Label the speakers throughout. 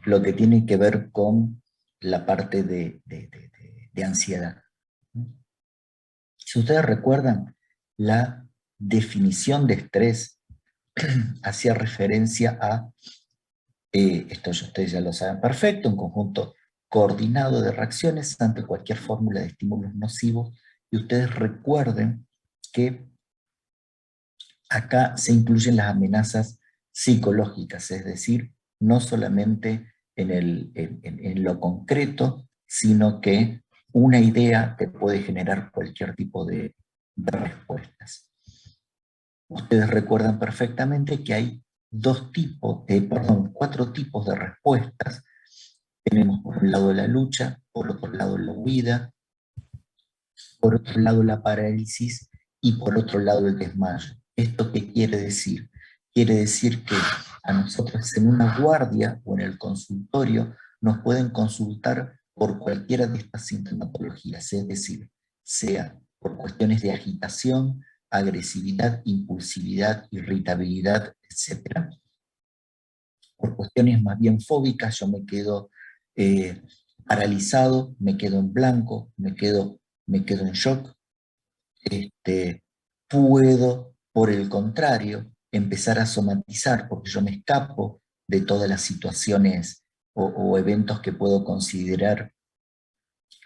Speaker 1: lo que tiene que ver con la parte de ansiedad. Si ustedes recuerdan, la definición de estrés hacía referencia a, esto ustedes ya lo saben perfecto, un conjunto coordinado de reacciones ante cualquier fórmula de estímulos nocivos, y ustedes recuerden que acá se incluyen las amenazas psicológicas, es decir, no solamente en lo concreto, sino que una idea te puede generar cualquier tipo de respuestas. Ustedes recuerdan perfectamente que hay cuatro tipos de respuestas. Tenemos por un lado la lucha, por otro lado la huida, por otro lado la parálisis y por otro lado el desmayo. ¿Esto qué quiere decir? Quiere decir que a nosotros en una guardia o en el consultorio nos pueden consultar por cualquiera de estas sintomatologías, es decir, sea por cuestiones de agitación, agresividad, impulsividad, irritabilidad, etc. Por cuestiones más bien fóbicas, yo me quedo paralizado, me quedo en blanco, me quedo en shock. Puedo, por el contrario, empezar a somatizar, porque yo me escapo de todas las situaciones o eventos que puedo considerar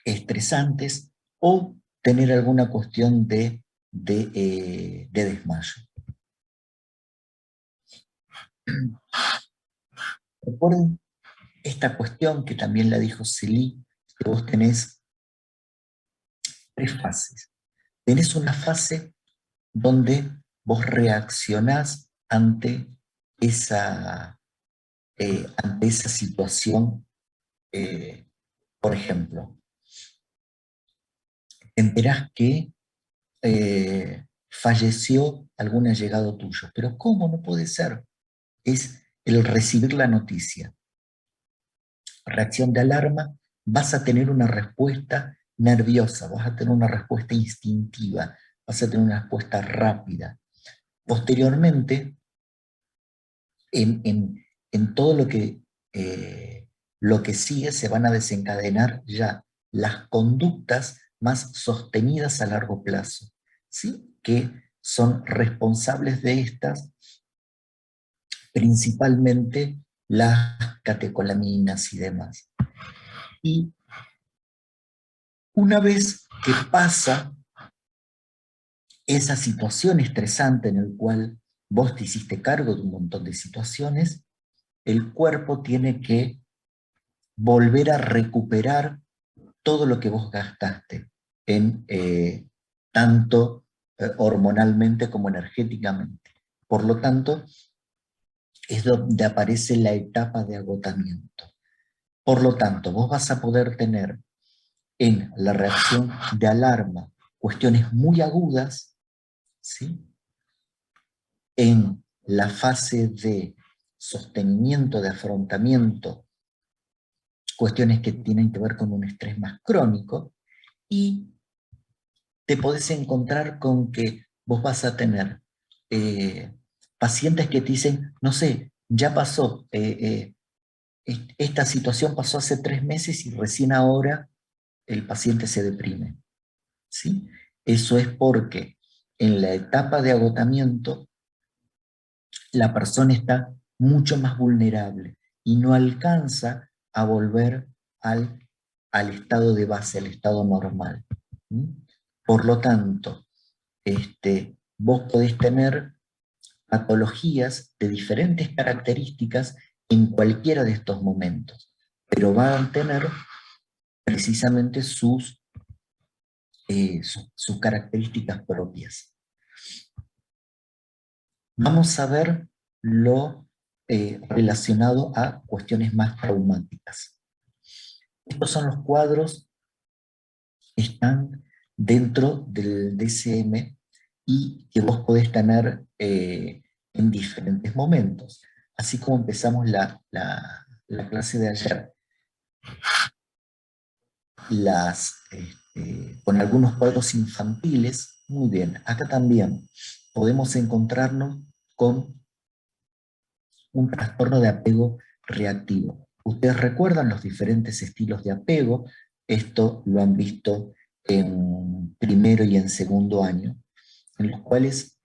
Speaker 1: estresantes, o tener alguna cuestión de desmayo. Recuerden esta cuestión que también la dijo Celie, que vos tenés tres fases. Tenés una fase donde vos reaccionás ante esa situación. Por ejemplo, te enterás que falleció algún allegado tuyo, pero ¿cómo? No puede ser. Es el recibir la noticia. Reacción de alarma, vas a tener una respuesta nerviosa, vas a tener una respuesta instintiva, vas a tener una respuesta rápida. Posteriormente, en todo lo que sigue, se van a desencadenar ya las conductas más sostenidas a largo plazo, ¿sí? Que son responsables de estas, principalmente las catecolaminas y demás. Y una vez que pasa esa situación estresante en la cual vos te hiciste cargo de un montón de situaciones, el cuerpo tiene que volver a recuperar todo lo que vos gastaste, tanto hormonalmente como energéticamente. Por lo tanto, es donde aparece la etapa de agotamiento. Por lo tanto, vos vas a poder tener en la reacción de alarma cuestiones muy agudas, ¿sí? En la fase de sostenimiento, de afrontamiento, cuestiones que tienen que ver con un estrés más crónico, y te podés encontrar con que vos vas a tener pacientes que te dicen, no sé, ya pasó, esta situación pasó hace 3 meses y recién ahora el paciente se deprime, ¿sí? Eso es porque en la etapa de agotamiento la persona está mucho más vulnerable y no alcanza a volver al estado de base, al estado normal. ¿Sí? Por lo tanto, vos podés tener patologías de diferentes características en cualquiera de estos momentos, pero van a tener precisamente sus características propias. Vamos a ver lo relacionado a cuestiones más traumáticas. Estos son los cuadros que están dentro del DSM y que vos podés tener en diferentes momentos. Así como empezamos la clase de ayer, con algunos cuadros infantiles, muy bien, acá también podemos encontrarnos con un trastorno de apego reactivo. Ustedes recuerdan los diferentes estilos de apego, esto lo han visto en primero y en segundo año, en los cuales,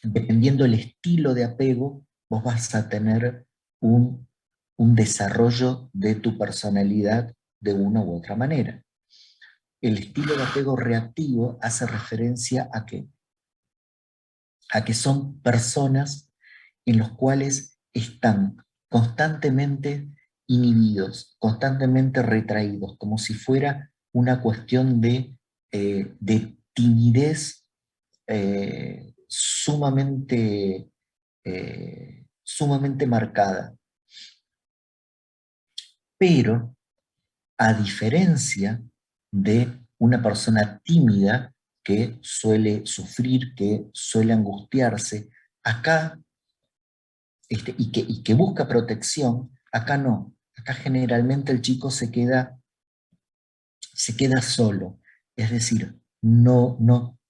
Speaker 1: dependiendo del estilo de apego, vos vas a tener un desarrollo de tu personalidad de una u otra manera. El estilo de apego reactivo hace referencia a que son personas en los cuales están constantemente inhibidos, constantemente retraídos, como si fuera una cuestión de timidez sumamente marcada. Pero, a diferencia de una persona tímida que suele sufrir, que suele angustiarse, acá, y que busca protección, acá no. Acá generalmente el chico se queda solo. Es decir, no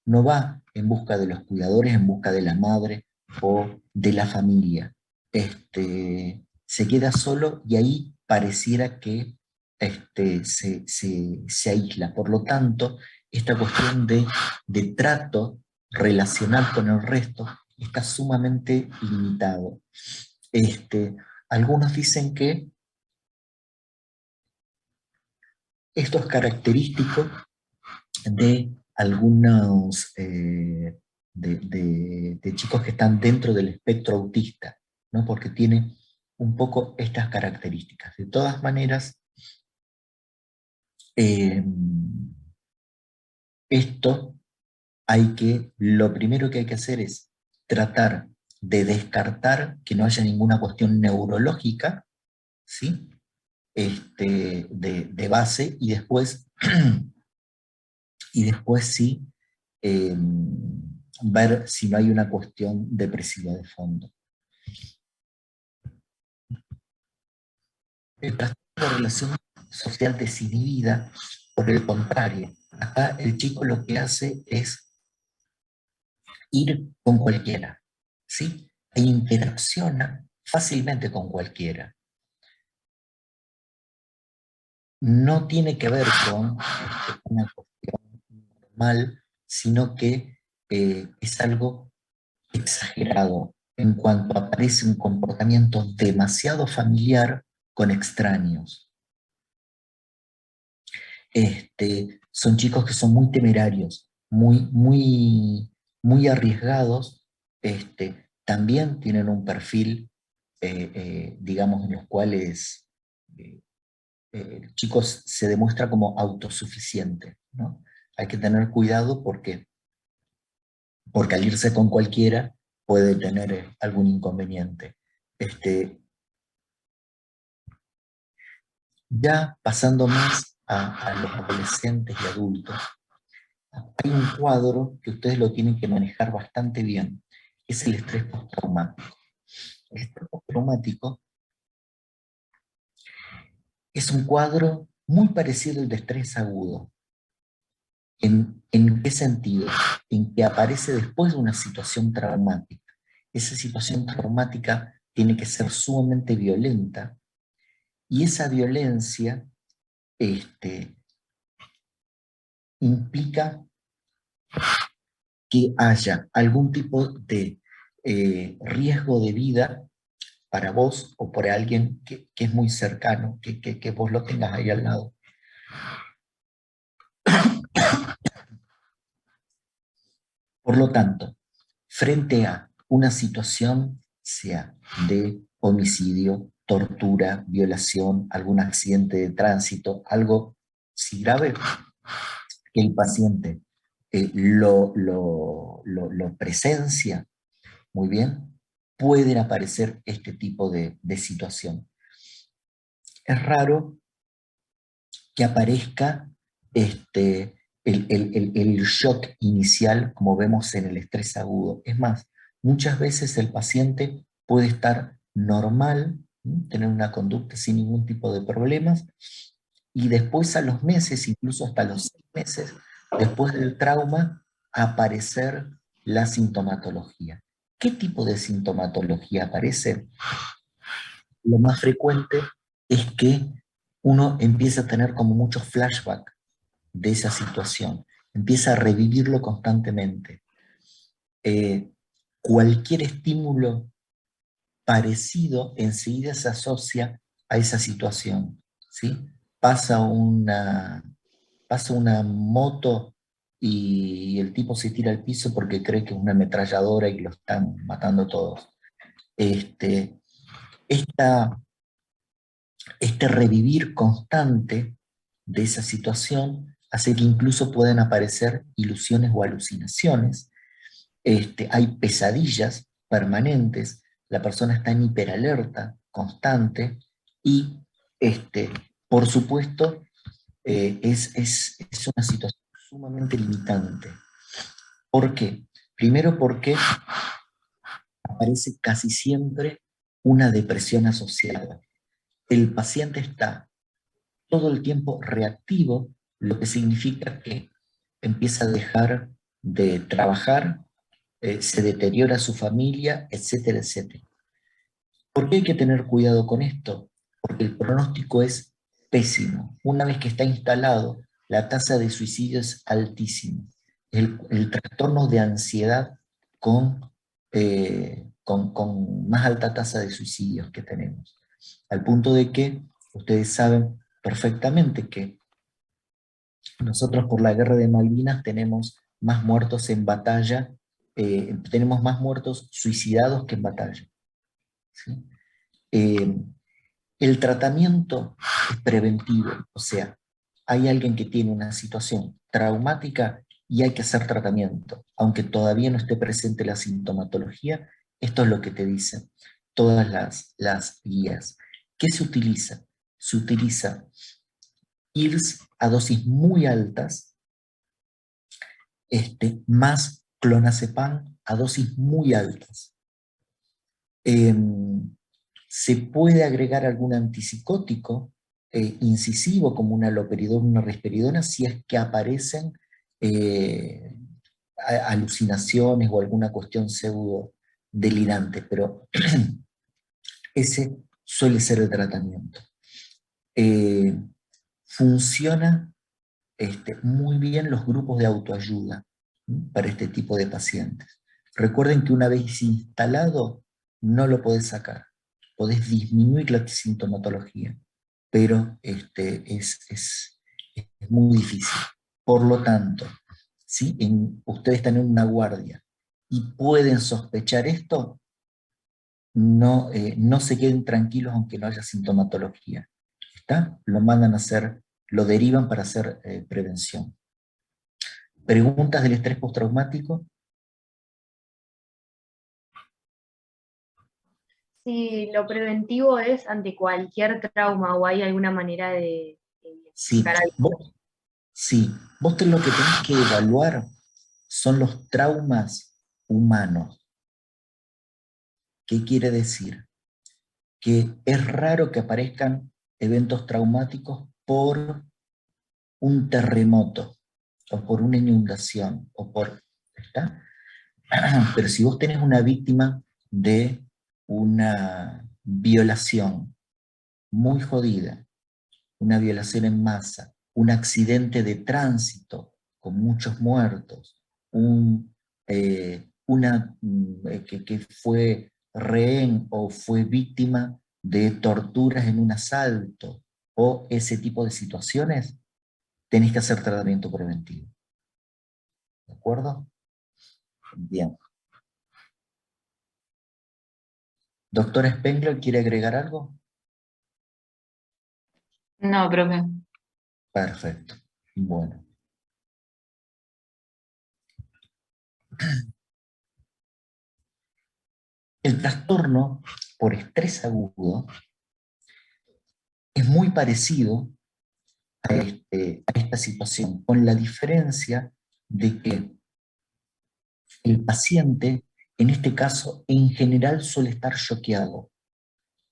Speaker 1: va en busca de los cuidadores, en busca de la madre o de la familia. Se queda solo y ahí pareciera que se aísla. Por lo tanto, esta cuestión de trato relacional con el resto está sumamente limitado. Algunos dicen que esto es característico de algunos de chicos que están dentro del espectro autista, ¿no? Porque tiene un poco estas características. De todas maneras, eh, esto lo primero que hay que hacer es tratar de descartar que no haya ninguna cuestión neurológica, ¿sí? De base, y después sí eh, ver si no hay una cuestión depresiva de fondo. El trastorno de relación social desinhibida, por el contrario, acá el chico lo que hace es ir con cualquiera, ¿sí? E interacciona fácilmente con cualquiera. No tiene que ver con una cuestión normal, sino que es algo exagerado en cuanto aparece un comportamiento demasiado familiar con extraños. Son chicos que son muy temerarios, muy arriesgados, también tienen un perfil, digamos, en los cuales eh, el chico se demuestra como autosuficiente, ¿no? Hay que tener cuidado porque al irse con cualquiera puede tener algún inconveniente. Ya pasando más a los adolescentes y adultos, hay un cuadro que ustedes lo tienen que manejar bastante bien, es el estrés postraumático. El estrés postraumático es un cuadro muy parecido al de estrés agudo. ¿En qué sentido? En que aparece después de una situación traumática. Esa situación traumática tiene que ser sumamente violenta y esa violencia implica que haya algún tipo de riesgo de vida para vos o por alguien que es muy cercano, que vos lo tengas ahí al lado. Por lo tanto, frente a una situación, sea de homicidio, tortura, violación, algún accidente de tránsito, algo si grave, que el paciente lo presencia, muy bien, pueden aparecer este tipo de situación. Es raro que aparezca el shock inicial como vemos en el estrés agudo. Es más, muchas veces el paciente puede estar normal, tener una conducta sin ningún tipo de problemas, y después a los meses, incluso hasta los 6 meses, después del trauma, aparecer la sintomatología. ¿Qué tipo de sintomatología aparece? Lo más frecuente es que uno empieza a tener como muchos flashbacks de esa situación, empieza a revivirlo constantemente. Cualquier estímulo parecido enseguida se asocia a esa situación, ¿sí? Pasa una, pasa una moto y el tipo se tira al piso porque cree que es una ametralladora y lo están matando todos. Este, esta, este revivir constante de esa situación hace que incluso puedan aparecer ilusiones o alucinaciones. Hay pesadillas permanentes, la persona está en hiperalerta constante y, este, por supuesto, es una situación sumamente limitante. ¿Por qué? Primero porque aparece casi siempre una depresión asociada. El paciente está todo el tiempo reactivo, lo que significa que empieza a dejar de trabajar, se deteriora su familia, etcétera, etcétera. ¿Por qué hay que tener cuidado con esto? Porque el pronóstico es pésimo. Una vez que está instalado, la tasa de suicidio es altísima. El trastorno de ansiedad con más alta tasa de suicidios que tenemos. Al punto de que ustedes saben perfectamente que nosotros por la guerra de Malvinas tenemos más muertos en batalla, tenemos más muertos suicidados que en batalla. ¿Sí? Eh, el tratamiento es preventivo, o sea, hay alguien que tiene una situación traumática y hay que hacer tratamiento, aunque todavía no esté presente la sintomatología, esto es lo que te dicen todas las guías. ¿Qué se utiliza? Se utiliza IRS a dosis muy altas, más clonazepam a dosis muy altas. Se puede agregar algún antipsicótico incisivo como una haloperidol, una risperidona, si es que aparecen eh, alucinaciones o alguna cuestión pseudo delirante, pero ese suele ser el tratamiento. Eh, funciona muy bien los grupos de autoayuda, ¿m? Para este tipo de pacientes. Recuerden que una vez instalado, no lo podés sacar. Podés disminuir la sintomatología, pero es muy difícil. Por lo tanto, si ustedes están en una guardia y pueden sospechar esto, no se queden tranquilos aunque no haya sintomatología. ¿Está? Lo mandan a hacer, lo derivan para hacer prevención. ¿Preguntas del estrés postraumático?
Speaker 2: Si lo preventivo es ante cualquier trauma o hay alguna manera de
Speaker 1: Sí.
Speaker 2: identificar algo.
Speaker 1: Sí, lo que tenés que evaluar son los traumas humanos. ¿Qué quiere decir? Que es raro que aparezcan eventos traumáticos por un terremoto, o por una inundación, ¿está? Pero si vos tenés una víctima de una violación muy jodida, una violación en masa, un accidente de tránsito con muchos muertos, que fue rehén o fue víctima de torturas en un asalto, o ese tipo de situaciones, tenés que hacer tratamiento preventivo. ¿De acuerdo? Bien. Doctor Spengler, ¿quiere agregar algo?
Speaker 3: No, profe.
Speaker 1: Perfecto. Bueno. El trastorno por estrés agudo es muy parecido a esta situación, con la diferencia de que el paciente, en este caso, en general suele estar choqueado.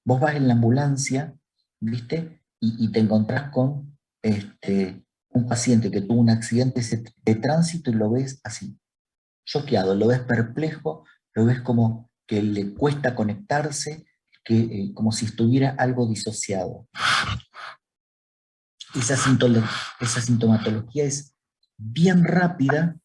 Speaker 1: Vos vas en la ambulancia, ¿viste? Y te encontrás con un paciente que tuvo un accidente de tránsito y lo ves así, choqueado, lo ves perplejo, lo ves como que le cuesta conectarse, como si estuviera algo disociado. Esa sintomatología es bien rápida,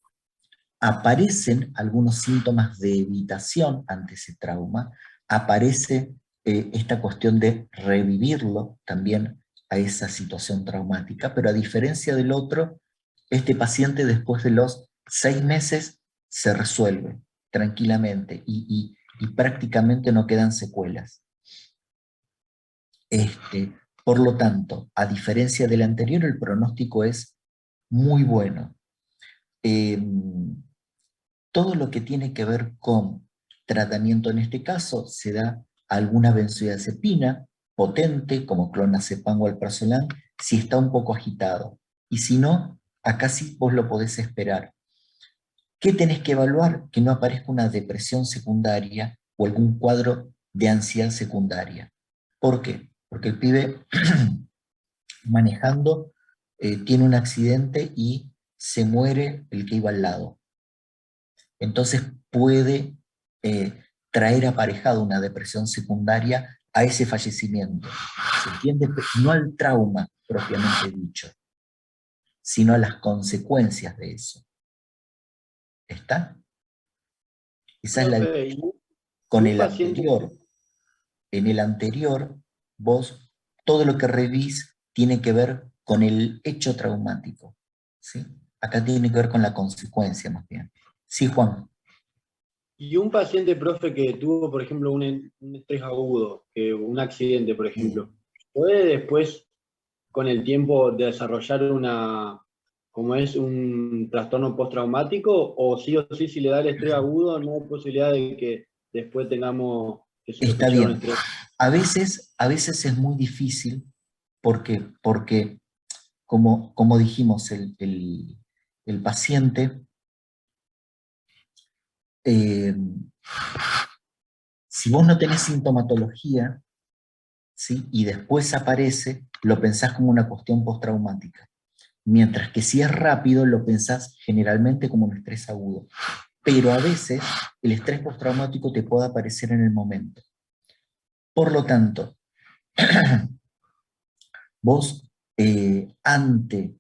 Speaker 1: aparecen algunos síntomas de evitación ante ese trauma, aparece esta cuestión de revivirlo también a esa situación traumática, pero a diferencia del otro, este paciente después de los 6 meses se resuelve tranquilamente y prácticamente no quedan secuelas. Por lo tanto, a diferencia del anterior, el pronóstico es muy bueno. Todo lo que tiene que ver con tratamiento en este caso se da alguna benzodiazepina potente como clonazepam o alprazolam si está un poco agitado. Y si no, acá sí vos lo podés esperar. ¿Qué tenés que evaluar? Que no aparezca una depresión secundaria o algún cuadro de ansiedad secundaria. ¿Por qué? Porque el pibe manejando tiene un accidente y se muere el que iba al lado. Entonces puede traer aparejado una depresión secundaria a ese fallecimiento. ¿Se entiende? No al trauma propiamente dicho, sino a las consecuencias de eso. ¿Está? Esa es la
Speaker 3: Profe,
Speaker 1: diferencia.
Speaker 3: y
Speaker 1: Con
Speaker 3: un
Speaker 1: el
Speaker 3: paciente,
Speaker 1: anterior, en el anterior, vos, todo lo que revís tiene que ver con el hecho traumático. ¿Sí? Acá tiene que ver con la consecuencia más bien. Sí, Juan.
Speaker 3: profe, que tuvo, por ejemplo, un estrés agudo, un accidente, por ejemplo, ¿puede después, con el tiempo, desarrollar como es un trastorno postraumático? ¿O sí si le da el estrés agudo, no hay posibilidad de que después tengamos que
Speaker 1: Está
Speaker 3: sospechar un
Speaker 1: bien.
Speaker 3: estrés?
Speaker 1: A veces es muy difícil porque como dijimos, el paciente, eh, si vos no tenés sintomatología, ¿sí? Y después aparece, lo pensás como una cuestión postraumática. Mientras que si es rápido, lo pensás generalmente como un estrés agudo. Pero a veces el estrés postraumático te puede aparecer en el momento. Por lo tanto, vos ante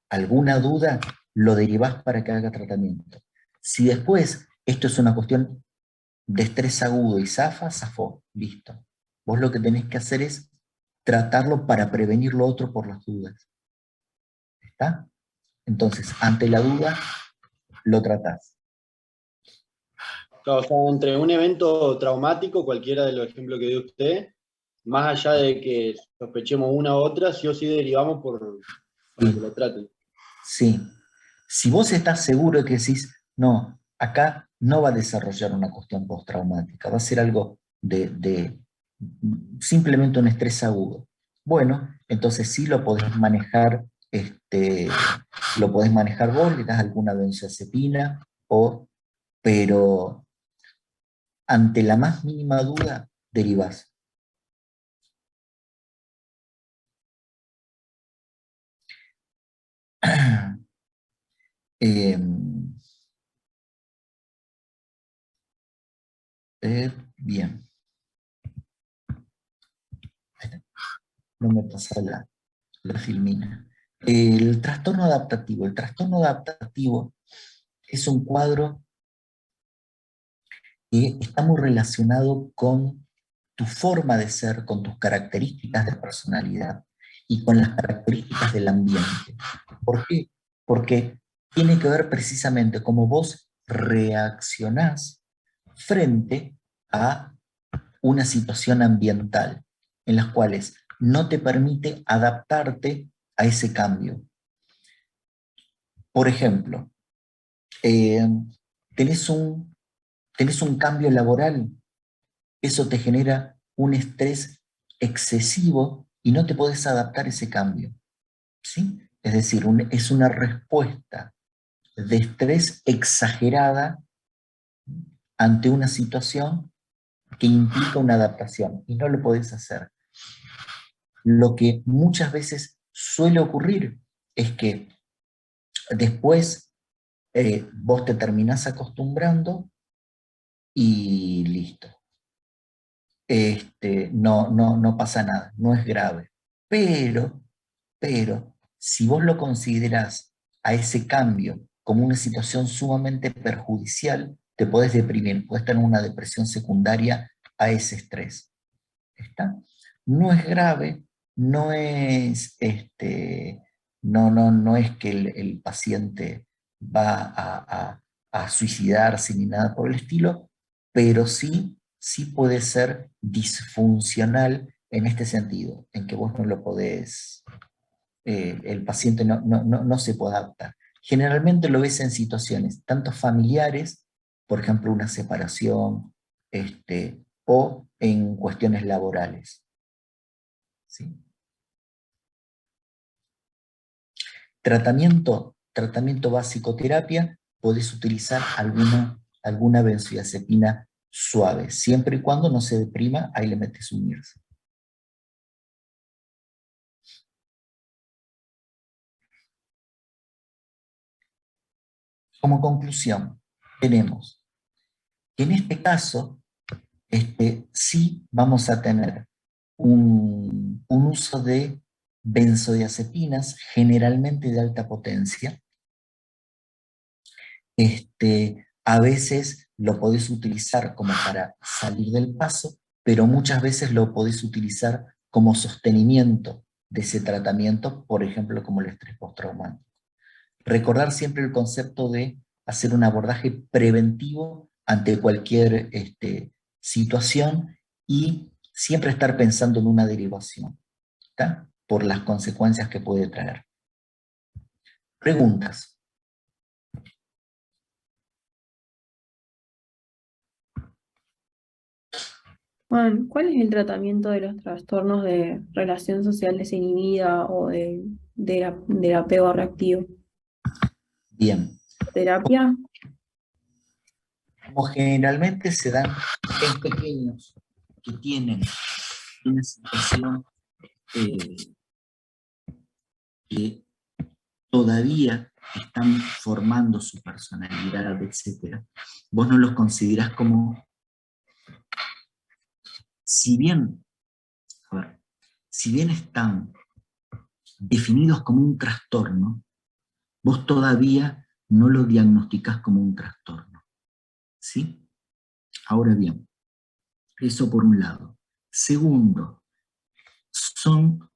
Speaker 1: alguna duda, lo derivás para que haga tratamiento. Si después esto es una cuestión de estrés agudo y zafó, listo. Vos lo que tenés que hacer es tratarlo para prevenir lo otro por las dudas. ¿Está? Entonces, ante la duda, lo tratás.
Speaker 3: Claro, o sea, entre un evento traumático, cualquiera de los ejemplos que dio usted, más allá de que sospechemos una u otra, sí o sí derivamos para que
Speaker 1: Sí,
Speaker 3: lo traten.
Speaker 1: sí. Si vos estás seguro de que decís, no, acá no va a desarrollar una cuestión postraumática, va a ser algo de simplemente un estrés agudo. Bueno, entonces sí lo podés manejar, lo podés manejar vos, le das alguna benzodiazepina, pero ante la más mínima duda, derivás. Eh, bien, no me pasa la filmina. El trastorno adaptativo. El trastorno adaptativo es un cuadro que está muy relacionado con tu forma de ser, con tus características de personalidad y con las características del ambiente. ¿Por qué? Porque tiene que ver precisamente cómo vos reaccionás frente a una situación ambiental en las cuales no te permite adaptarte a ese cambio. Por ejemplo, eh, tenés un cambio laboral, eso te genera un estrés excesivo y no te podés adaptar a ese cambio, ¿sí? Es decir, es una respuesta de estrés exagerada ante una situación que implica una adaptación y no lo podés hacer. Lo que muchas veces suele ocurrir es que después vos te terminás acostumbrando y listo. no pasa nada, no es grave. Pero, si vos lo considerás a ese cambio como una situación sumamente perjudicial, te podés deprimir, podés tener una depresión secundaria a ese estrés. ¿Está? No es grave, no es, no es que el paciente va a suicidarse ni nada por el estilo, pero sí puede ser disfuncional en este sentido, en que vos no lo podés, el paciente no se puede adaptar. Generalmente lo ves en situaciones tanto familiares, por ejemplo una separación, o en cuestiones laborales. ¿Sí? Tratamiento básico terapia, podés utilizar alguna benzodiazepina suave, siempre y cuando no se deprima, ahí le metes un IRS. Como conclusión, tenemos que en este caso, sí vamos a tener un uso de benzodiazepinas, generalmente de alta potencia. A veces lo podés utilizar como para salir del paso, pero muchas veces lo podés utilizar como sostenimiento de ese tratamiento, por ejemplo, como el estrés postraumático. Recordar siempre el concepto de hacer un abordaje preventivo ante cualquier situación y siempre estar pensando en una derivación, ¿está? Por las consecuencias que puede traer. Preguntas.
Speaker 4: Juan, ¿cuál es el tratamiento de los trastornos de relación social desinhibida o del apego reactivo?
Speaker 1: Bien.
Speaker 4: ¿Terapia?
Speaker 1: Como generalmente se dan en pequeños que tienen una situación que todavía están formando su personalidad, etc. Vos no los considerás como, si bien están definidos como un trastorno, vos todavía no lo diagnosticás como un trastorno. ¿Sí? Ahora bien, eso por un lado. Segundo, son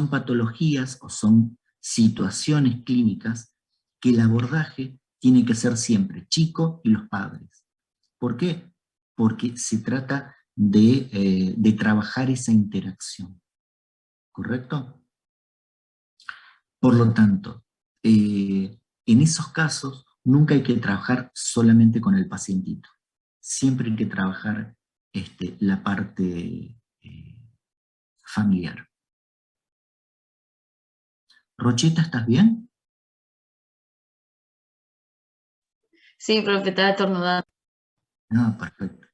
Speaker 1: patologías o son situaciones clínicas que el abordaje tiene que ser siempre chico y los padres. ¿Por qué? Porque se trata de trabajar esa interacción. ¿Correcto? Por lo tanto, en esos casos nunca hay que trabajar solamente con el pacientito. Siempre hay que trabajar la parte familiar. Rocheta, ¿estás bien?
Speaker 5: Sí, profe, estaba estornudando.
Speaker 1: No, perfecto.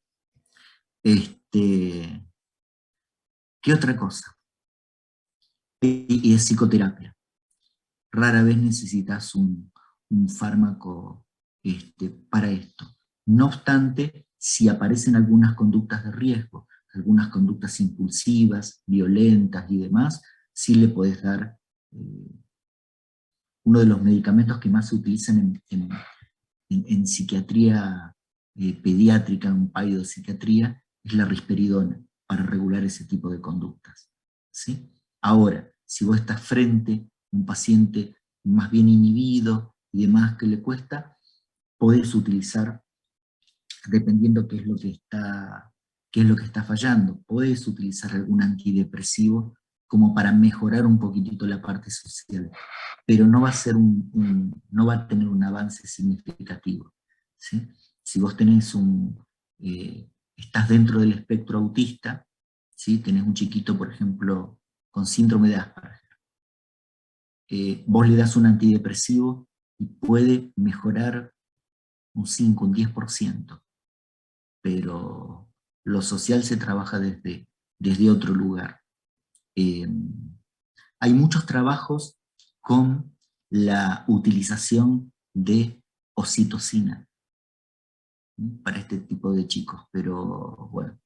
Speaker 1: ¿Qué otra cosa? Y es psicoterapia. Rara vez necesitas un fármaco para esto. No obstante, si aparecen algunas conductas de riesgo, algunas conductas impulsivas, violentas y demás, sí le podés dar uno de los medicamentos que más se utilizan en psiquiatría pediátrica, en psiquiatría, es la risperidona, para regular ese tipo de conductas. ¿Sí? Ahora, si vos estás frente a un paciente más bien inhibido y demás que le cuesta, podés utilizar, dependiendo qué es lo que está fallando, podés utilizar algún antidepresivo como para mejorar un poquitito la parte social, pero no va a ser no va a tener un avance significativo. ¿Sí? Si vos tenés estás dentro del espectro autista, ¿sí? Tenés un chiquito, por ejemplo, con síndrome de Asperger, vos le das un antidepresivo y puede mejorar un 5, un 10%, pero lo social se trabaja desde otro lugar. Hay muchos trabajos con la utilización de oxitocina para este tipo de chicos, pero bueno,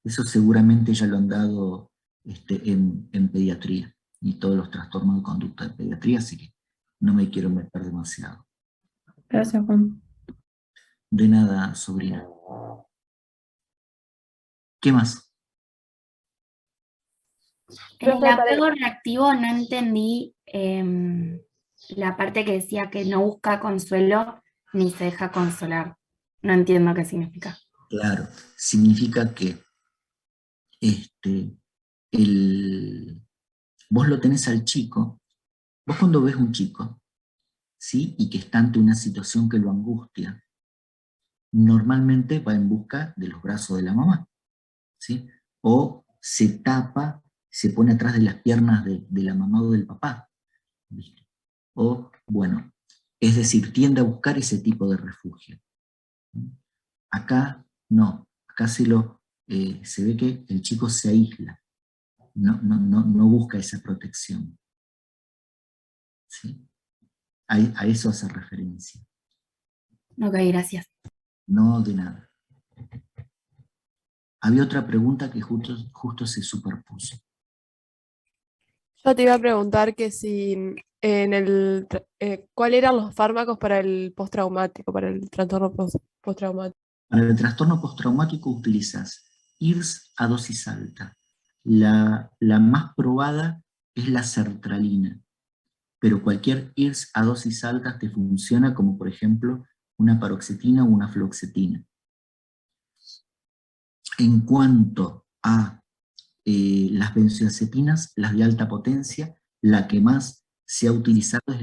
Speaker 1: Eso seguramente ya lo han dado en pediatría y todos los trastornos de conducta de pediatría, así que no me quiero meter demasiado.
Speaker 4: Gracias, Juan.
Speaker 1: De nada, sobrina. ¿Qué más?
Speaker 6: En el apego reactivo no entendí la parte que decía que no busca consuelo ni se deja consolar. No entiendo qué significa.
Speaker 1: Claro, significa que vos lo tenés al chico, vos cuando ves un chico, ¿sí? Y que está ante una situación que lo angustia, normalmente va en busca de los brazos de la mamá, ¿sí? O se tapa, se pone atrás de las piernas de la mamá o del papá, ¿viste? O, bueno, es decir, tiende a buscar ese tipo de refugio. Acá no, acá se ve que el chico se aísla, no busca esa protección. ¿Sí? A eso hace referencia.
Speaker 6: Ok, gracias.
Speaker 1: No de nada. Había otra pregunta que justo se superpuso.
Speaker 7: Yo te iba a preguntar que si ¿cuáles eran los fármacos para el postraumático, para el trastorno postraumático?
Speaker 1: Para el trastorno postraumático utilizas IRS a dosis alta. La más probada es la sertralina, pero cualquier IRS a dosis alta te funciona, como por ejemplo una paroxetina o una fluoxetina. En cuanto a las benzodiazepinas, las de alta potencia, la que más se ha utilizado es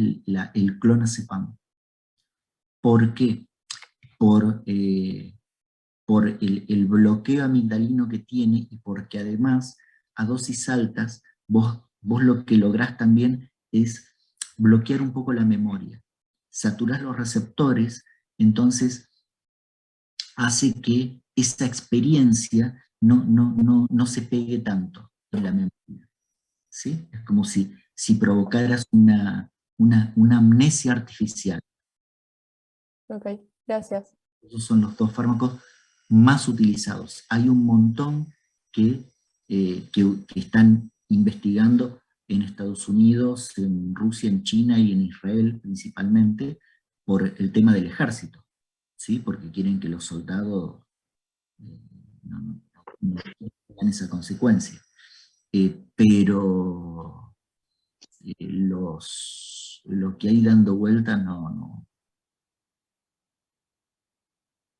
Speaker 1: el clonazepam. ¿Por qué? Por el bloqueo amigdalino que tiene y porque además a dosis altas vos lo que lográs también es bloquear un poco la memoria. Saturás los receptores, entonces hace que esa experiencia no se pegue tanto en la memoria. ¿Sí? Es como si provocaras una amnesia artificial.
Speaker 7: Ok, gracias.
Speaker 1: Esos son los dos fármacos más utilizados. Hay un montón que están investigando en Estados Unidos, en Rusia, en China y en Israel principalmente, por el tema del ejército, ¿sí? Porque quieren que los soldados no tengan esa consecuencia. Pero lo que hay dando vuelta no.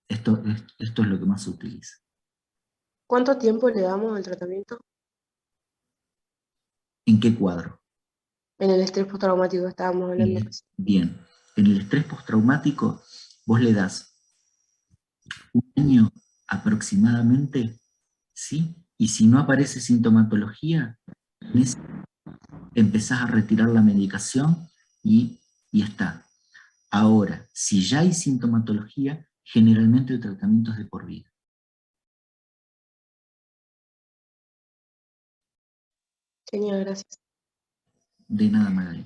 Speaker 1: Esto es lo que más se utiliza.
Speaker 8: ¿Cuánto tiempo le damos al tratamiento?
Speaker 1: ¿En qué cuadro?
Speaker 8: En el estrés postraumático estábamos hablando.
Speaker 1: Bien, en el estrés postraumático vos le das un año aproximadamente, ¿sí? Y si no aparece sintomatología, empezás a retirar la medicación y está. Ahora, si ya hay sintomatología, generalmente el tratamiento es de por vida.
Speaker 8: Genial, gracias.
Speaker 1: De nada, Magali.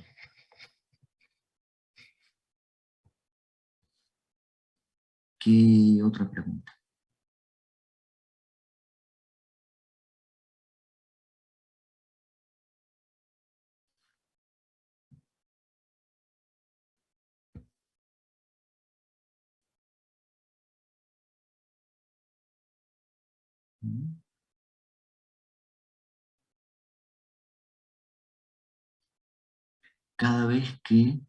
Speaker 1: ¿Qué otra pregunta? Cada vez que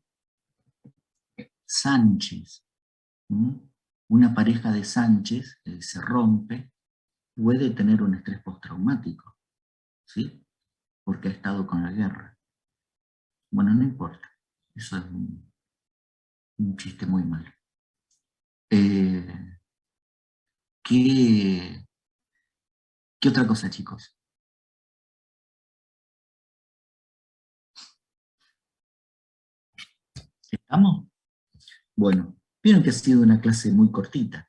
Speaker 1: Sánchez, una pareja de Sánchez se rompe, puede tener un estrés postraumático, ¿sí? Porque ha estado con la guerra. Bueno, no importa, eso es un chiste muy malo. ¿Qué otra cosa, chicos? ¿Estamos? Bueno, vieron que ha sido una clase muy cortita.